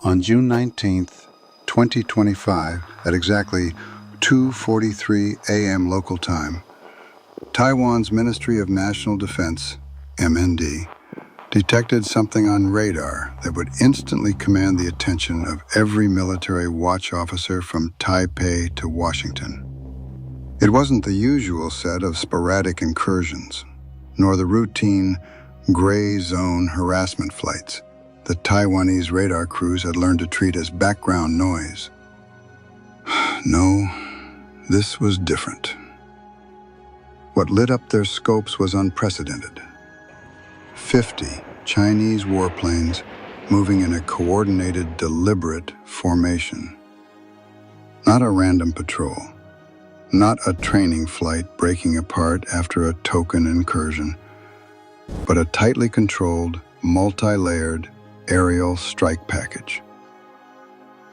On June 19, 2025, at exactly 2:43 a.m. local time, Taiwan's Ministry of National Defense, MND, detected something on radar that would instantly command the attention of every military watch officer from Taipei to Washington. It wasn't the usual set of sporadic incursions, nor the routine gray zone harassment flights that Taiwanese radar crews had learned to treat as background noise. No, this was different. What lit up their scopes was unprecedented. 50 Chinese warplanes moving in a coordinated, deliberate formation. Not a random patrol, not a training flight breaking apart after a token incursion, but a tightly controlled, multi-layered aerial strike package.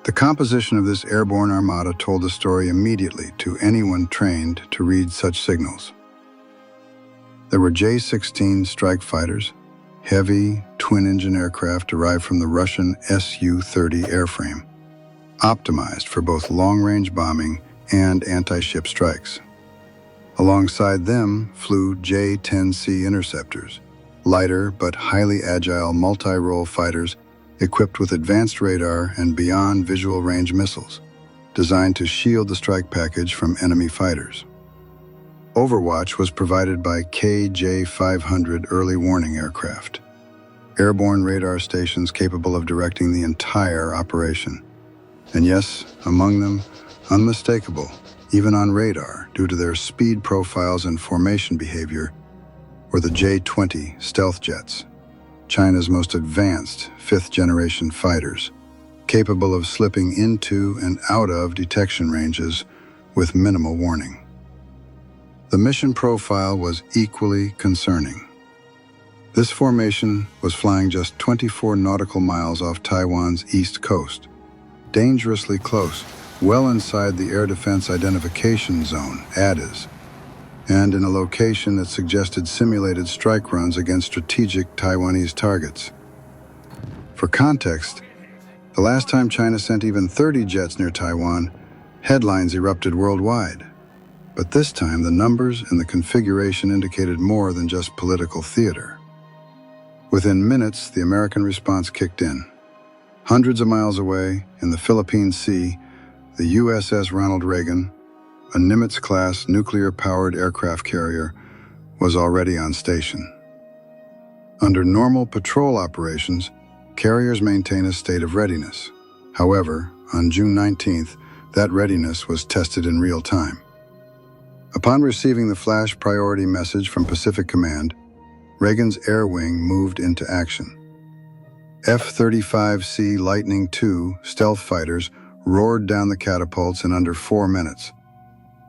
The composition of this airborne armada told the story immediately to anyone trained to read such signals. There were J-16 strike fighters, heavy twin-engine aircraft derived from the Russian Su-30 airframe, optimized for both long-range bombing and anti-ship strikes. Alongside them flew J-10C interceptors, lighter but highly agile multi-role fighters equipped with advanced radar and beyond visual range missiles, designed to shield the strike package from enemy fighters. Overwatch was provided by KJ-500 early warning aircraft, airborne radar stations capable of directing the entire operation. And yes, among them, unmistakable, even on radar, due to their speed profiles and formation behavior, were the J-20 stealth jets, China's most advanced fifth-generation fighters, capable of slipping into and out of detection ranges with minimal warning. The mission profile was equally concerning. This formation was flying just 24 nautical miles off Taiwan's east coast, dangerously close, well inside the Air Defense Identification Zone, ADIZ, and in a location that suggested simulated strike runs against strategic Taiwanese targets. For context, the last time China sent even 30 jets near Taiwan, headlines erupted worldwide. But this time, the numbers and the configuration indicated more than just political theater. Within minutes, the American response kicked in. Hundreds of miles away, in the Philippine Sea, the USS Ronald Reagan, a Nimitz-class nuclear-powered aircraft carrier, was already on station. Under normal patrol operations, carriers maintain a state of readiness. However, on June 19th, that readiness was tested in real time. Upon receiving the flash priority message from Pacific Command, Reagan's air wing moved into action. F-35C Lightning II stealth fighters roared down the catapults in under 4 minutes,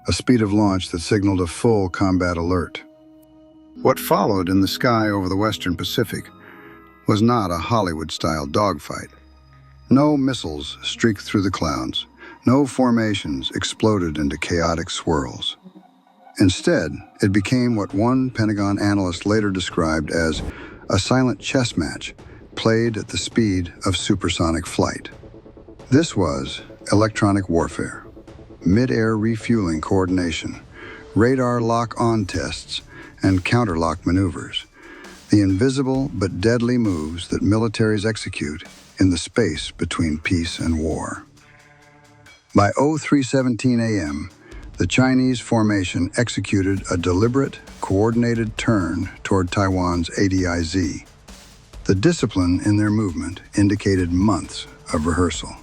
a speed of launch that signaled a full combat alert. What followed in the sky over the Western Pacific was not a Hollywood-style dogfight. No missiles streaked through the clouds. No formations exploded into chaotic swirls. Instead, it became what one Pentagon analyst later described as a silent chess match played at the speed of supersonic flight. This was electronic warfare, mid-air refueling coordination, radar lock-on tests, and counterlock maneuvers, the invisible but deadly moves that militaries execute in the space between peace and war. By 03:17 a.m., the Chinese formation executed a deliberate, coordinated turn toward Taiwan's ADIZ. The discipline in their movement indicated months of rehearsal.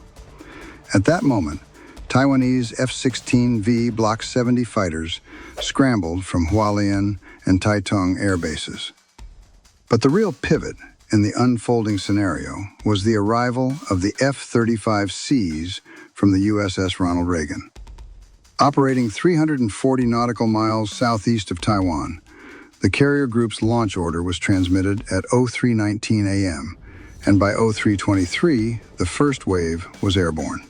At that moment, Taiwanese F-16V Block 70 fighters scrambled from Hualien and Taitung air bases. But the real pivot in the unfolding scenario was the arrival of the F-35Cs from the USS Ronald Reagan. Operating 340 nautical miles southeast of Taiwan, the carrier group's launch order was transmitted at 03:19 a.m., and by 03:23, the first wave was airborne.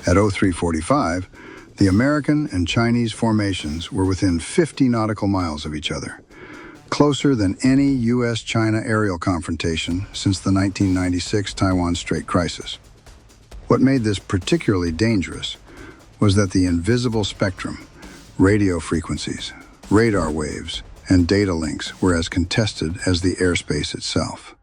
At 03:45, the American and Chinese formations were within 50 nautical miles of each other, closer than any U.S.-China aerial confrontation since the 1996 Taiwan Strait crisis. What made this particularly dangerous was that the invisible spectrum, radio frequencies, radar waves, and data links were as contested as the airspace itself.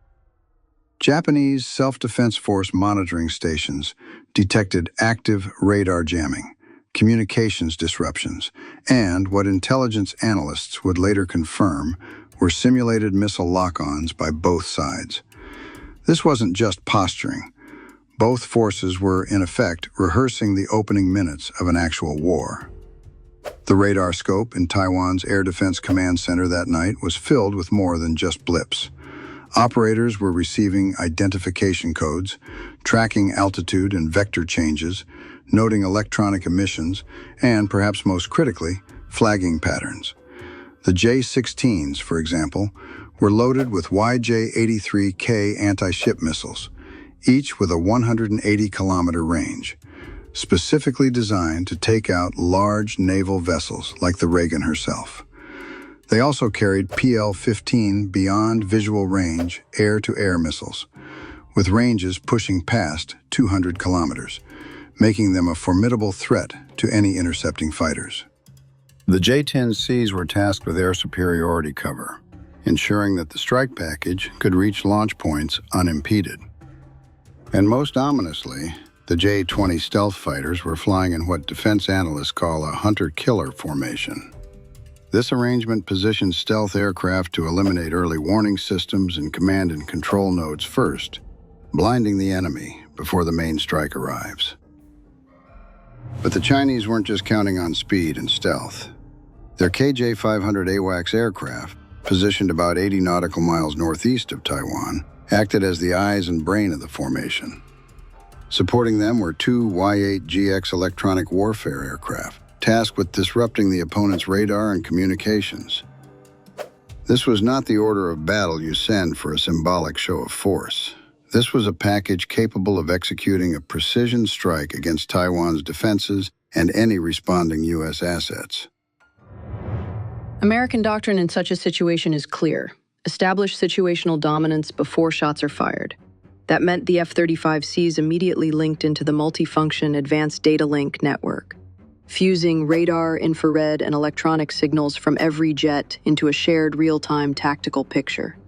Japanese self-defense force monitoring stations detected active radar jamming, communications disruptions, and what intelligence analysts would later confirm were simulated missile lock-ons by both sides. This wasn't just posturing. Both forces were, in effect, rehearsing the opening minutes of an actual war. The radar scope in Taiwan's Air Defense Command Center that night was filled with more than just blips. Operators were receiving identification codes, tracking altitude and vector changes, noting electronic emissions, and, perhaps most critically, flagging patterns. The J-16s, for example, were loaded with YJ-83K anti-ship missiles, each with a 180-kilometer range, specifically designed to take out large naval vessels like the Reagan herself. They also carried PL-15 beyond visual range air-to-air missiles, with ranges pushing past 200 kilometers, making them a formidable threat to any intercepting fighters. The J-10Cs were tasked with air superiority cover, ensuring that the strike package could reach launch points unimpeded. And most ominously, the J-20 stealth fighters were flying in what defense analysts call a hunter-killer formation. This arrangement positions stealth aircraft to eliminate early warning systems and command and control nodes first, blinding the enemy before the main strike arrives. But the Chinese weren't just counting on speed and stealth. Their KJ-500 AWACS aircraft, positioned about 80 nautical miles northeast of Taiwan, acted as the eyes and brain of the formation. Supporting them were two Y-8GX electronic warfare aircraft, tasked with disrupting the opponent's radar and communications. This was not the order of battle you send for a symbolic show of force. This was a package capable of executing a precision strike against Taiwan's defenses and any responding U.S. assets. American doctrine in such a situation is clear. Establish situational dominance before shots are fired. That meant the F-35Cs immediately linked into the multifunction Advanced Data Link network, fusing radar, infrared, and electronic signals from every jet into a shared real-time tactical picture.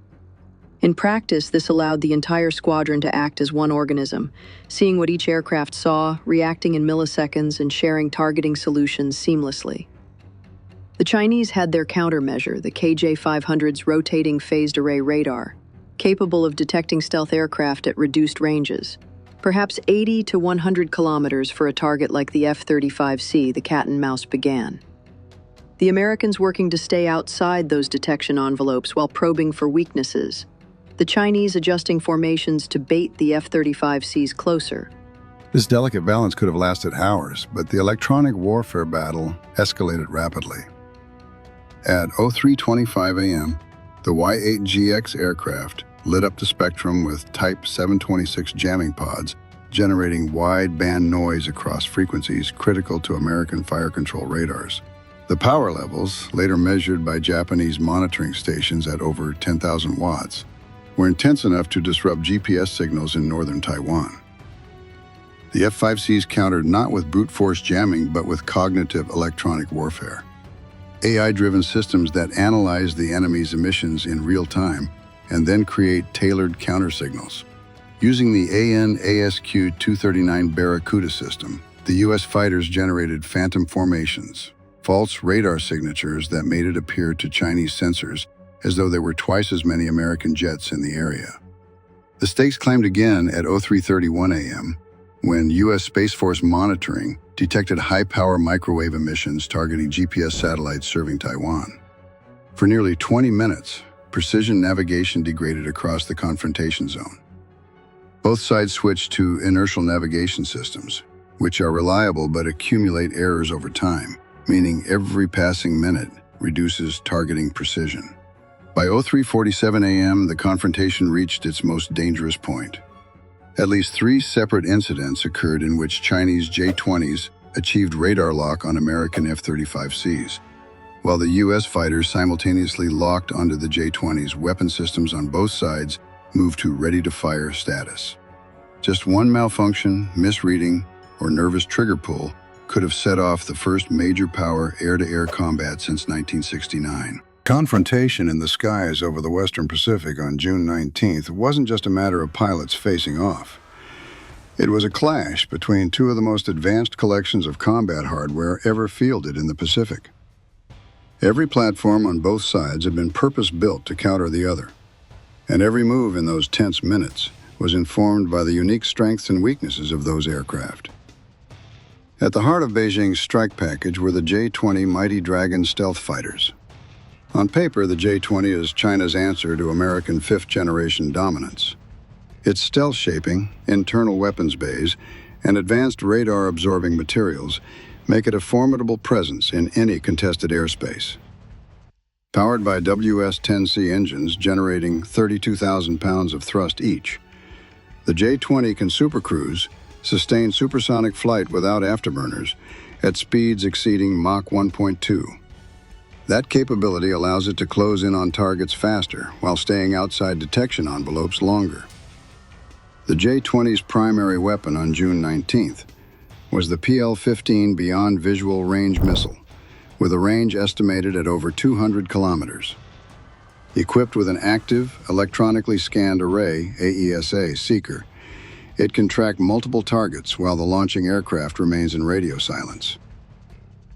In practice, this allowed the entire squadron to act as one organism, seeing what each aircraft saw, reacting in milliseconds, and sharing targeting solutions seamlessly. The Chinese had their countermeasure, the KJ-500's rotating phased array radar, capable of detecting stealth aircraft at reduced ranges, perhaps 80 to 100 kilometers for a target like the F-35C the cat and mouse began. The Americans working to stay outside those detection envelopes while probing for weaknesses, the Chinese adjusting formations to bait the F-35Cs closer. This delicate balance could have lasted hours, but the electronic warfare battle escalated rapidly. At 03:25 a.m., the Y-8GX aircraft lit up the spectrum with Type 726 jamming pods, generating wide-band noise across frequencies critical to American fire control radars. The power levels, later measured by Japanese monitoring stations at over 10,000 watts, were intense enough to disrupt GPS signals in northern Taiwan. The F-5Cs countered not with brute force jamming, but with cognitive electronic warfare. AI-driven systems that analyze the enemy's emissions in real time and then create tailored countersignals. Using the AN/ASQ-239 Barracuda system, the U.S. fighters generated phantom formations, false radar signatures that made it appear to Chinese sensors as though there were twice as many American jets in the area. The stakes climbed again at 03:31 a.m. when U.S. Space Force monitoring detected high-power microwave emissions targeting GPS satellites serving Taiwan. For nearly 20 minutes, precision navigation degraded across the confrontation zone. Both sides switched to inertial navigation systems, which are reliable but accumulate errors over time, meaning every passing minute reduces targeting precision. By 03:47 a.m., the confrontation reached its most dangerous point. At least 3 separate incidents occurred in which Chinese J-20s achieved radar lock on American F-35Cs. while the U.S. fighters simultaneously locked onto the J-20's weapon systems on both sides moved to ready-to-fire status. Just one malfunction, misreading, or nervous trigger pull could have set off the first major power air-to-air combat since 1969. Confrontation in the skies over the Western Pacific on June 19th wasn't just a matter of pilots facing off. It was a clash between two of the most advanced collections of combat hardware ever fielded in the Pacific. Every platform on both sides had been purpose-built to counter the other, and every move in those tense minutes was informed by the unique strengths and weaknesses of those aircraft. At the heart of Beijing's strike package were the J-20 Mighty Dragon stealth fighters. On paper, the J-20 is China's answer to American fifth-generation dominance. Its stealth shaping, internal weapons bays, and advanced radar-absorbing materials make it a formidable presence in any contested airspace. Powered by WS-10C engines generating 32,000 pounds of thrust each, the J-20 can supercruise, sustain supersonic flight without afterburners at speeds exceeding Mach 1.2. That capability allows it to close in on targets faster while staying outside detection envelopes longer. The J-20's primary weapon on June 19th was the PL-15 Beyond Visual Range missile, with a range estimated at over 200 kilometers. Equipped with an active, electronically scanned array AESA seeker, it can track multiple targets while the launching aircraft remains in radio silence.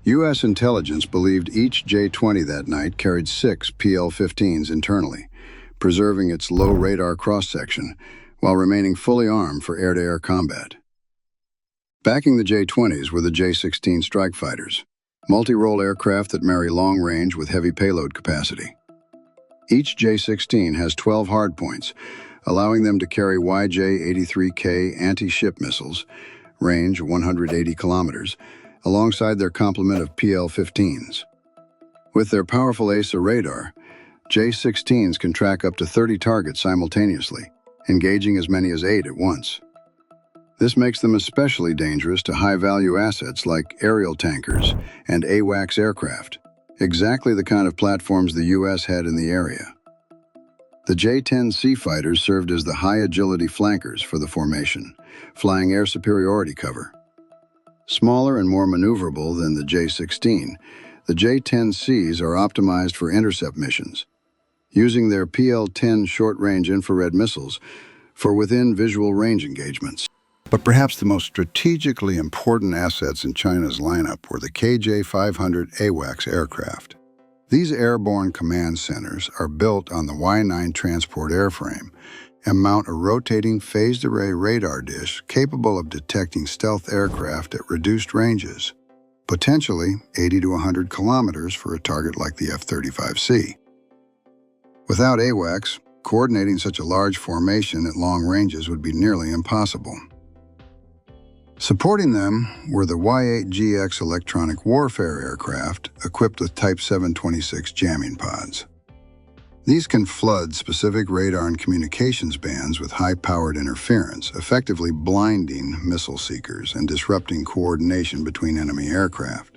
U.S. intelligence believed each J-20 that night carried 6 PL-15s internally, preserving its low radar cross-section while remaining fully armed for air-to-air combat. Backing the J-20s were the J-16 strike fighters, multi-role aircraft that marry long range with heavy payload capacity. Each J-16 has 12 hardpoints, allowing them to carry YJ-83K anti-ship missiles, range 180 kilometers, alongside their complement of PL-15s. With their powerful AESA radar, J-16s can track up to 30 targets simultaneously, engaging as many as 8 at once. This makes them especially dangerous to high-value assets like aerial tankers and AWACS aircraft, exactly the kind of platforms the U.S. had in the area. The J-10C fighters served as the high-agility flankers for the formation, flying air superiority cover. Smaller and more maneuverable than the J-16, the J-10Cs are optimized for intercept missions, using their PL-10 short-range infrared missiles for within-visual range engagements. But perhaps the most strategically important assets in China's lineup were the KJ-500 AWACS aircraft. These airborne command centers are built on the Y-9 transport airframe and mount a rotating phased-array radar dish capable of detecting stealth aircraft at reduced ranges, potentially 80 to 100 kilometers for a target like the F-35C. Without AWACS, coordinating such a large formation at long ranges would be nearly impossible. Supporting them were the Y-8GX electronic warfare aircraft equipped with Type 726 jamming pods. These can flood specific radar and communications bands with high-powered interference, effectively blinding missile seekers and disrupting coordination between enemy aircraft.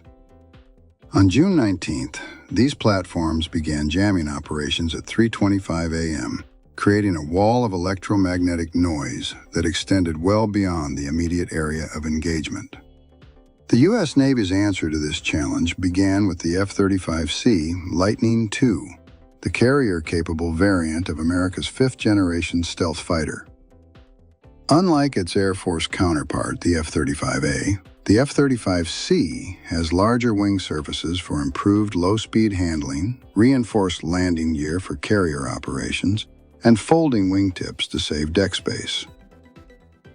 On June 19th, these platforms began jamming operations at 3:25 a.m., creating a wall of electromagnetic noise that extended well beyond the immediate area of engagement. The U.S. Navy's answer to this challenge began with the F-35C Lightning II, the carrier-capable variant of America's fifth-generation stealth fighter. Unlike its Air Force counterpart, the F-35A, the F-35C has larger wing surfaces for improved low-speed handling, reinforced landing gear for carrier operations, and folding wingtips to save deck space.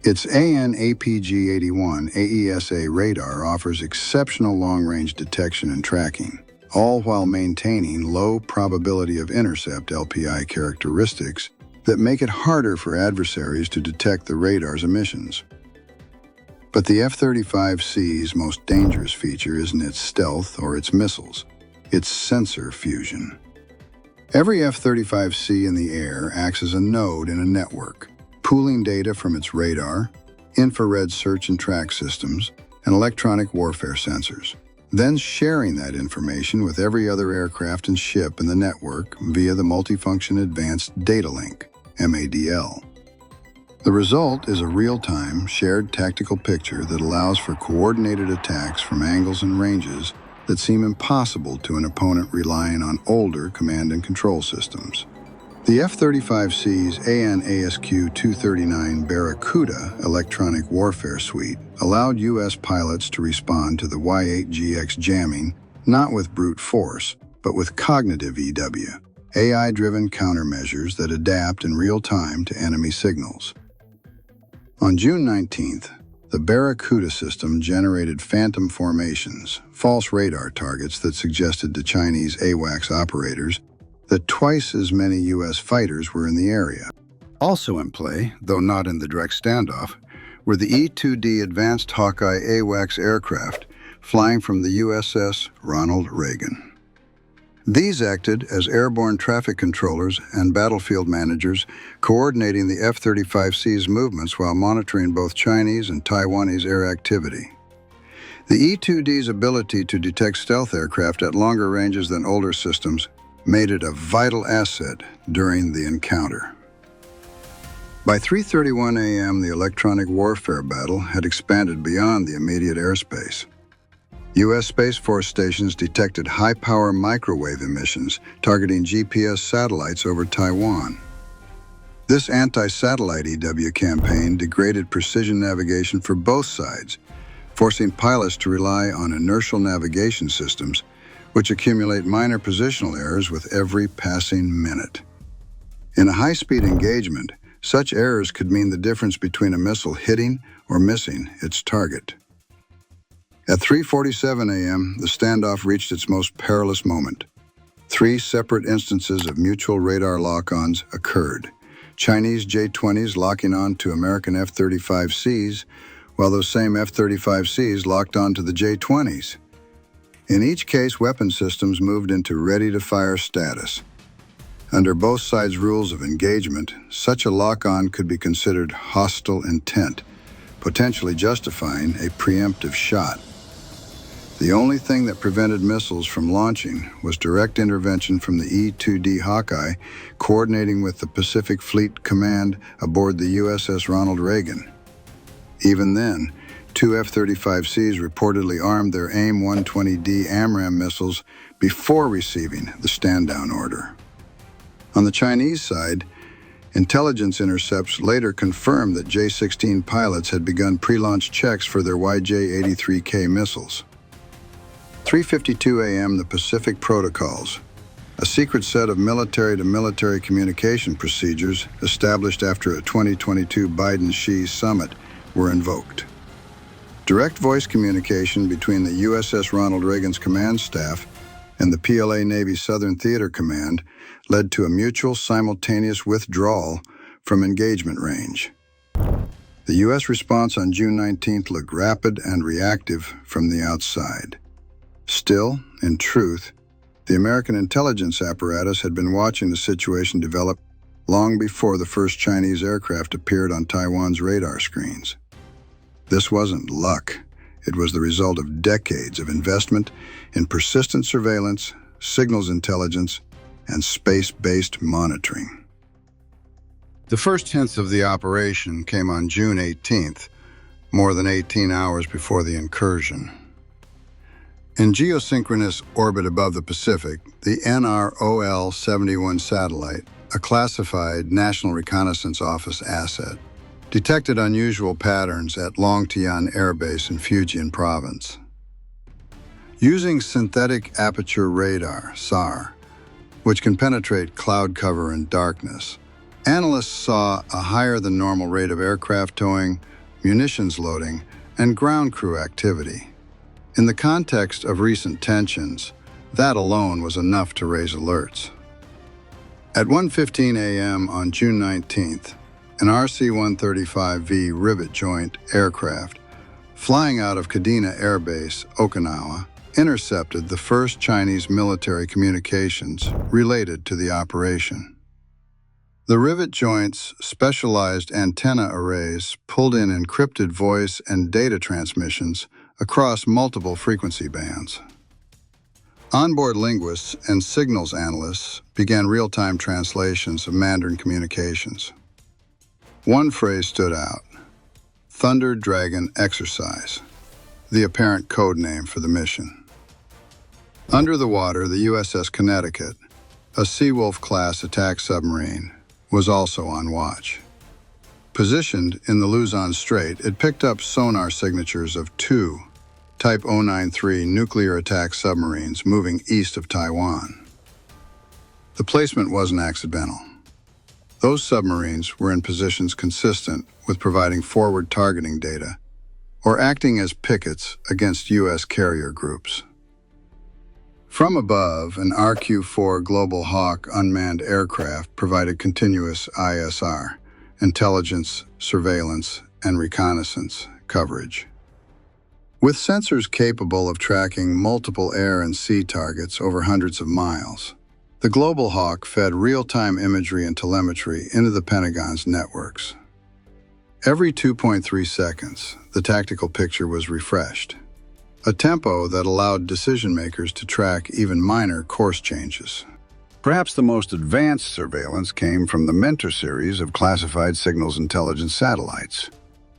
Its AN/APG-81 AESA radar offers exceptional long-range detection and tracking, all while maintaining low probability of intercept LPI characteristics that make it harder for adversaries to detect the radar's emissions. But the F-35C's most dangerous feature isn't its stealth or its missiles, it's sensor fusion. Every F-35C in the air acts as a node in a network, pooling data from its radar, infrared search and track systems, and electronic warfare sensors. then sharing that information with every other aircraft and ship in the network via the Multifunction Advanced Data Link, MADL. The result is a real-time, shared tactical picture that allows for coordinated attacks from angles and ranges that seem impossible to an opponent relying on older command and control systems. The F-35C's AN/ASQ-239 Barracuda electronic warfare suite allowed U.S. pilots to respond to the Y-8GX jamming not with brute force, but with cognitive EW, AI-driven countermeasures that adapt in real time to enemy signals. On June 19th, the Barracuda system generated phantom formations, false radar targets that suggested to Chinese AWACS operators that twice as many U.S. fighters were in the area. Also in play, though not in the direct standoff, were the E-2D Advanced Hawkeye AWACS aircraft flying from the USS Ronald Reagan. These acted as airborne traffic controllers and battlefield managers, coordinating the F-35C's movements while monitoring both Chinese and Taiwanese air activity. The E-2D's ability to detect stealth aircraft at longer ranges than older systems made it a vital asset during the encounter. By 3:31 a.m., the electronic warfare battle had expanded beyond the immediate airspace. U.S. Space Force stations detected high-power microwave emissions targeting GPS satellites over Taiwan. This anti-satellite EW campaign degraded precision navigation for both sides, forcing pilots to rely on inertial navigation systems, which accumulate minor positional errors with every passing minute. In a high-speed engagement, such errors could mean the difference between a missile hitting or missing its target. At 3:47 a.m., the standoff reached its most perilous moment. 3 separate instances of mutual radar lock-ons occurred, Chinese J-20s locking on to American F-35Cs, while those same F-35Cs locked on to the J-20s. In each case, weapon systems moved into ready-to-fire status. Under both sides' rules of engagement, such a lock-on could be considered hostile intent, potentially justifying a preemptive shot. The only thing that prevented missiles from launching was direct intervention from the E-2D Hawkeye, coordinating with the Pacific Fleet Command aboard the USS Ronald Reagan. Even then, 2 F-35Cs reportedly armed their AIM-120D AMRAAM missiles before receiving the stand-down order. On the Chinese side, intelligence intercepts later confirmed that J-16 pilots had begun pre-launch checks for their YJ-83K missiles. 3:52 a.m., the Pacific Protocols, a secret set of military-to-military communication procedures established after a 2022 Biden-Xi summit, were invoked. Direct voice communication between the USS Ronald Reagan's command staff and the PLA Navy Southern Theater Command led to a mutual simultaneous withdrawal from engagement range. The U.S. response on June 19th looked rapid and reactive from the outside. Still, in truth, the American intelligence apparatus had been watching the situation develop long before the first Chinese aircraft appeared on Taiwan's radar screens. This wasn't luck. It was the result of decades of investment in persistent surveillance, signals intelligence, and space-based monitoring. The first hints of the operation came on June 18th, more than 18 hours before the incursion. In geosynchronous orbit above the Pacific, the NROL-71 satellite, a classified National Reconnaissance Office asset, detected unusual patterns at Longtian Air Base in Fujian Province. Using synthetic aperture radar, SAR, which can penetrate cloud cover and darkness, analysts saw a higher-than-normal rate of aircraft towing, munitions loading, and ground crew activity. In the context of recent tensions, that alone was enough to raise alerts. At 1:15 a.m. on June 19th, an RC-135V rivet joint aircraft flying out of Kadena Air Base, Okinawa, intercepted the first Chinese military communications related to the operation. The rivet joint's specialized antenna arrays pulled in encrypted voice and data transmissions across multiple frequency bands. Onboard linguists and signals analysts began real-time translations of Mandarin communications. One phrase stood out: Thunder Dragon Exercise, the apparent code name for the mission. Under the water, the USS Connecticut, a Seawolf-class attack submarine, was also on watch. Positioned in the Luzon Strait, it picked up sonar signatures of two Type 093 nuclear attack submarines moving east of Taiwan. The placement wasn't accidental. Those submarines were in positions consistent with providing forward targeting data or acting as pickets against U.S. carrier groups. From above, an RQ-4 Global Hawk unmanned aircraft provided continuous ISR, intelligence, surveillance, and reconnaissance coverage. With sensors capable of tracking multiple air and sea targets over hundreds of miles, the Global Hawk fed real-time imagery and telemetry into the Pentagon's networks. Every 2.3 seconds, the tactical picture was refreshed, a tempo that allowed decision-makers to track even minor course changes. Perhaps the most advanced surveillance came from the Mentor series of classified signals intelligence satellites.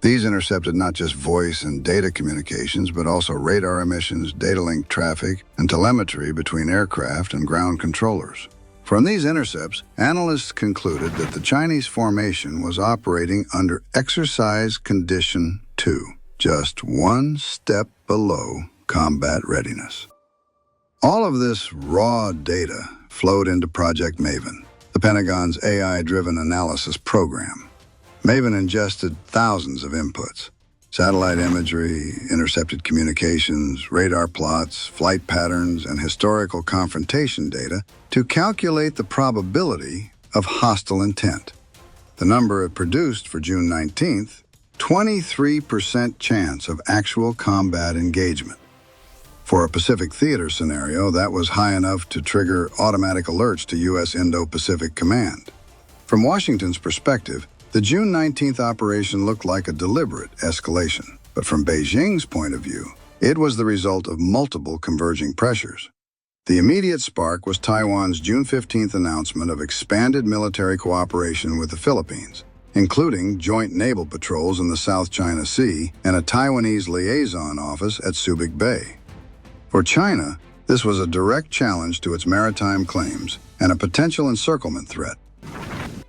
These intercepted not just voice and data communications, but also radar emissions, data link traffic, and telemetry between aircraft and ground controllers. From these intercepts, analysts concluded that the Chinese formation was operating under Exercise Condition 2, just one step below combat readiness. All of this raw data flowed into Project Maven, the Pentagon's AI-driven analysis program. Maven ingested thousands of inputs: satellite imagery, intercepted communications, radar plots, flight patterns, and historical confrontation data to calculate the probability of hostile intent. The number it produced for June 19th, 23% chance of actual combat engagement. For a Pacific theater scenario, that was high enough to trigger automatic alerts to U.S. Indo Pacific Command. From Washington's perspective, the June 19th operation looked like a deliberate escalation, but from Beijing's point of view, it was the result of multiple converging pressures. The immediate spark was Taiwan's June 15th announcement of expanded military cooperation with the Philippines, including joint naval patrols in the South China Sea and a Taiwanese liaison office at Subic Bay. For China, this was a direct challenge to its maritime claims and a potential encirclement threat.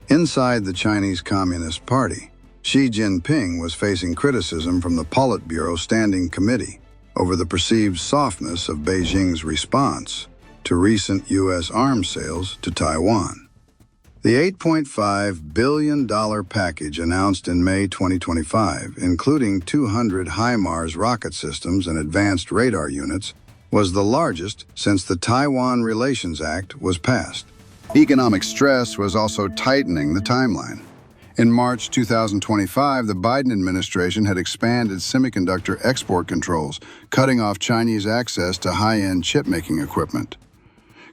Inside the Chinese Communist Party, Xi Jinping was facing criticism from the Politburo Standing Committee over the perceived softness of Beijing's response to recent U.S. arms sales to Taiwan. The $8.5 billion package announced in May 2025, including 200 HIMARS rocket systems and advanced radar units, was the largest since the Taiwan Relations Act was passed. Economic stress was also tightening the timeline. In March 2025, the Biden administration had expanded semiconductor export controls, cutting off Chinese access to high-end chip-making equipment.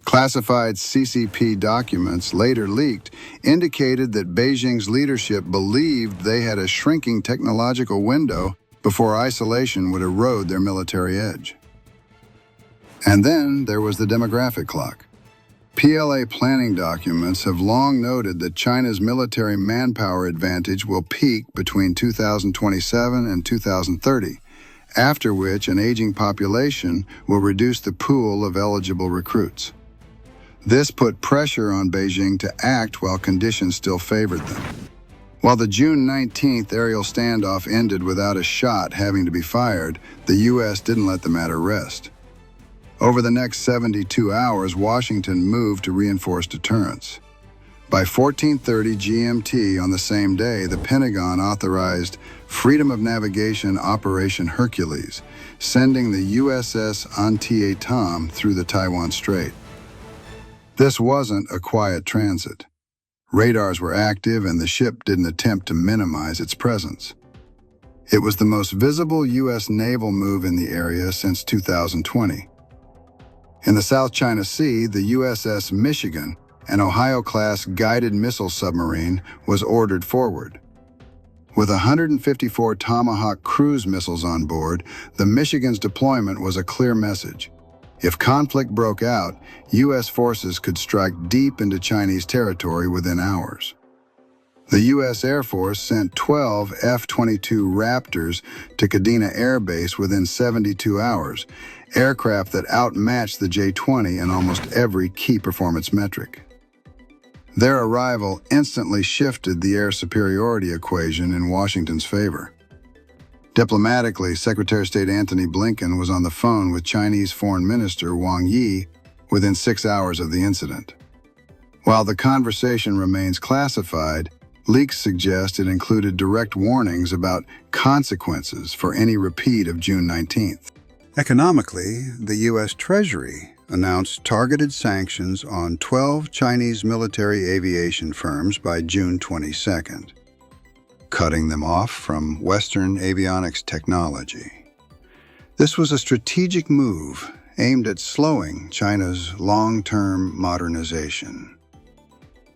Classified CCP documents later leaked indicated that Beijing's leadership believed they had a shrinking technological window before isolation would erode their military edge. And then there was the demographic clock. PLA planning documents have long noted that China's military manpower advantage will peak between 2027 and 2030, after which an aging population will reduce the pool of eligible recruits. This put pressure on Beijing to act while conditions still favored them. While the June 19th aerial standoff ended without a shot having to be fired, the U.S. didn't let the matter rest. Over the next 72 hours, Washington moved to reinforce deterrence. By 14:30 GMT on the same day, the Pentagon authorized Freedom of Navigation Operation Hercules, sending the USS Antietam through the Taiwan Strait. This wasn't a quiet transit. Radars were active and the ship didn't attempt to minimize its presence. It was the most visible U.S. naval move in the area since 2020. In the South China Sea, the USS Michigan, an Ohio-class guided missile submarine, was ordered forward. With 154 Tomahawk cruise missiles on board, the Michigan's deployment was a clear message. If conflict broke out, U.S. forces could strike deep into Chinese territory within hours. The U.S. Air Force sent 12 F-22 Raptors to Kadena Air Base within 72 hours, aircraft that outmatched the J-20 in almost every key performance metric. Their arrival instantly shifted the air superiority equation in Washington's favor. Diplomatically, Secretary of State Antony Blinken was on the phone with Chinese Foreign Minister Wang Yi within 6 hours of the incident. While the conversation remains classified, leaks suggest it included direct warnings about consequences for any repeat of June 19th. Economically, the U.S. Treasury announced targeted sanctions on 12 Chinese military aviation firms by June 22nd, cutting them off from Western avionics technology. This was a strategic move aimed at slowing China's long-term modernization.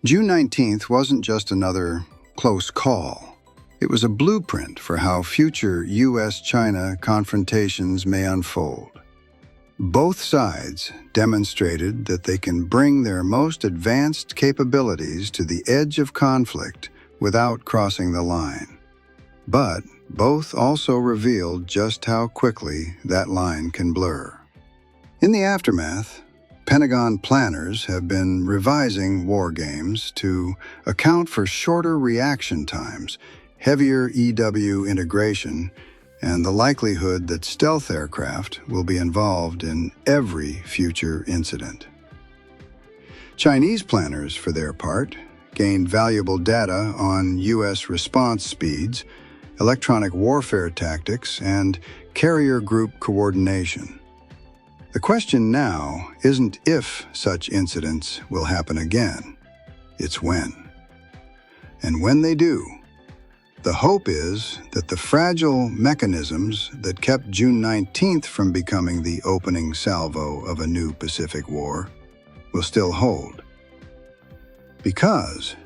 June 19th wasn't just another close call. It was a blueprint for how future U.S.-China confrontations may unfold. Both sides demonstrated that they can bring their most advanced capabilities to the edge of conflict without crossing the line. But both also revealed just how quickly that line can blur. In the aftermath, Pentagon planners have been revising war games to account for shorter reaction times, heavier EW integration, and the likelihood that stealth aircraft will be involved in every future incident. Chinese planners, for their part, gained valuable data on U.S. response speeds, electronic warfare tactics, and carrier group coordination. The question now isn't if such incidents will happen again, it's when. And when they do, the hope is that the fragile mechanisms that kept June 19th from becoming the opening salvo of a new Pacific War will still hold. Because,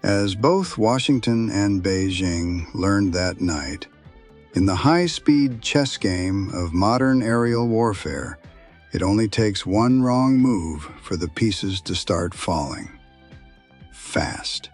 as both Washington and Beijing learned that night, in the high-speed chess game of modern aerial warfare, it only takes one wrong move for the pieces to start falling. Fast.